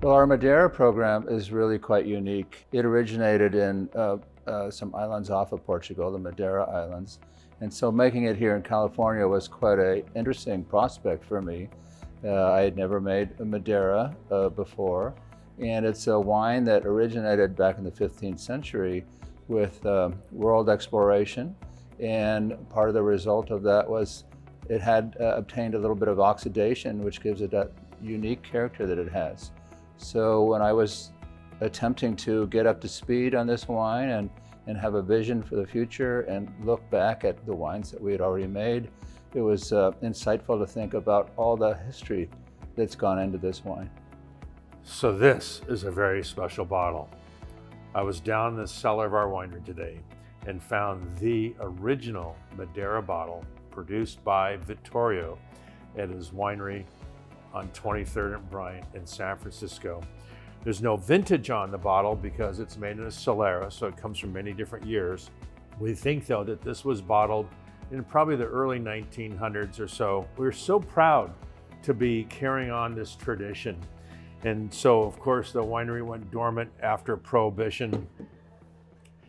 Well, our Madeira program is really quite unique. It originated in some islands off of Portugal, the Madeira Islands. And so making it here in California was quite an interesting prospect for me. I had never made a Madeira before. And it's a wine that originated back in the 15th century with world exploration. And part of the result of that was it had obtained a little bit of oxidation, which gives it that unique character that it has. So when I was attempting to get up to speed on this wine and have a vision for the future and look back at the wines that we had already made, it was insightful to think about all the history that's gone into this wine. So this is a very special bottle. I was down in the cellar of our winery today and found the original Madeira bottle produced by Vittorio at his winery on 23rd and Bryant in San Francisco. There's no vintage on the bottle because it's made in a Solera, so it comes from many different years. We think though that this was bottled in probably the early 1900s or so. We're so proud to be carrying on this tradition. And so of course the winery went dormant after Prohibition.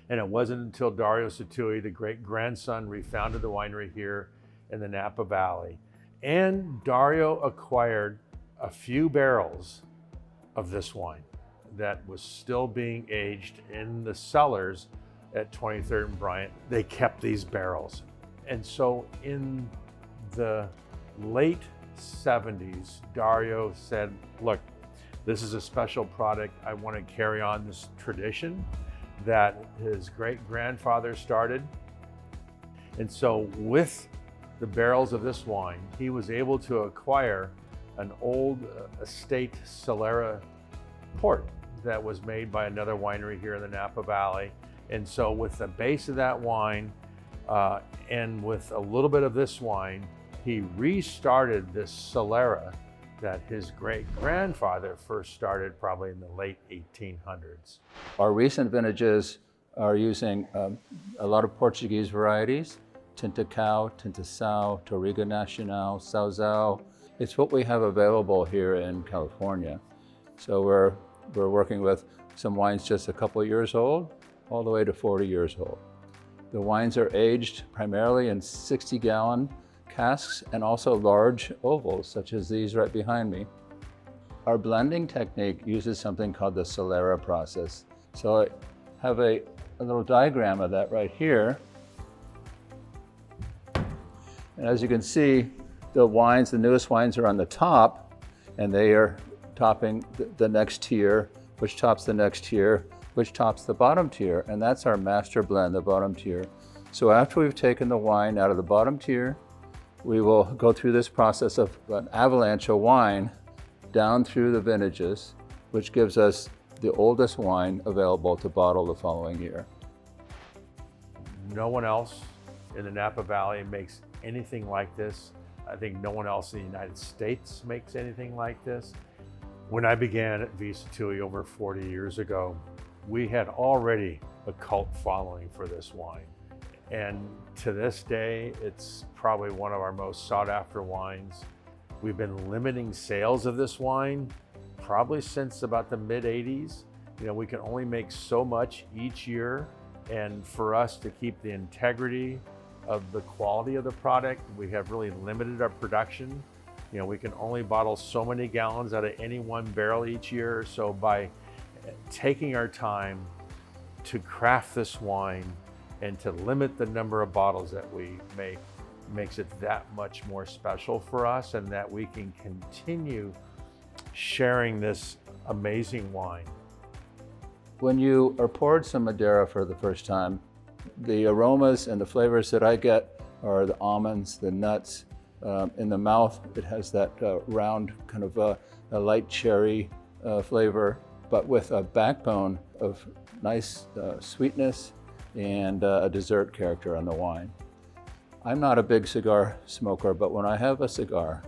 And it wasn't until Dario Sattui, the great grandson, refounded the winery here in the Napa Valley. And Dario acquired a few barrels of this wine that was still being aged in the cellars at 23rd and Bryant. They kept these barrels. And so in the late 70s, Dario said, look, this is a special product. I want to carry on this tradition that his great-grandfather started. And so with the barrels of this wine, he was able to acquire an old estate Solera port that was made by another winery here in the Napa Valley. And so with the base of that wine and with a little bit of this wine, he restarted this Solera that his great-grandfather first started probably in the late 1800s. Our recent vintages are using a lot of Portuguese varieties: Tintacao, Tintaçao, Touriga Nacional, Sauzal. It's what we have available here in California. So we're working with some wines just a couple of years old, all the way to 40 years old. The wines are aged primarily in 60-gallon casks and also large ovals, such as these right behind me. Our blending technique uses something called the Solera Process. So I have a little diagram of that right here. And as you can see, the wines, the newest wines are on the top, and they are topping the next tier, which tops the next tier, which tops the bottom tier. And that's our master blend, the bottom tier. So after we've taken the wine out of the bottom tier, we will go through this process of an avalanche of wine down through the vintages, which gives us the oldest wine available to bottle the following year. No one else in the Napa Valley makes anything like this. I think no one else in the United States makes anything like this. When I began at Sattui over 40 years ago, we had already a cult following for this wine. And to this day, it's probably one of our most sought after wines. We've been limiting sales of this wine probably since about the mid 80s. You know, we can only make so much each year. And for us to keep the integrity of the quality of the product, we have really limited our production. You know, we can only bottle so many gallons out of any one barrel each year. So by taking our time to craft this wine and to limit the number of bottles that we make, makes it that much more special for us, and that we can continue sharing this amazing wine. When you are poured some Madeira for the first time, the aromas and the flavors that I get are the almonds, the nuts. In the mouth, it has that round kind of a light cherry flavor, but with a backbone of nice sweetness and a dessert character on the wine. I'm not a big cigar smoker, but when I have a cigar,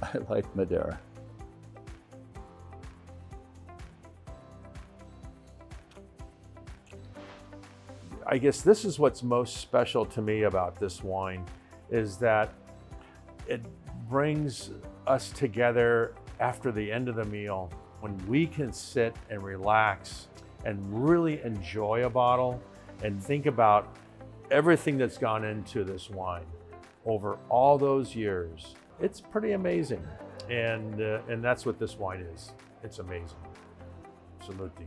I like Madeira. I guess this is what's most special to me about this wine, is that it brings us together after the end of the meal When we can sit and relax and really enjoy a bottle and think about everything that's gone into this wine over all those years, it's pretty amazing. And that's what this wine is. It's amazing. Saluti.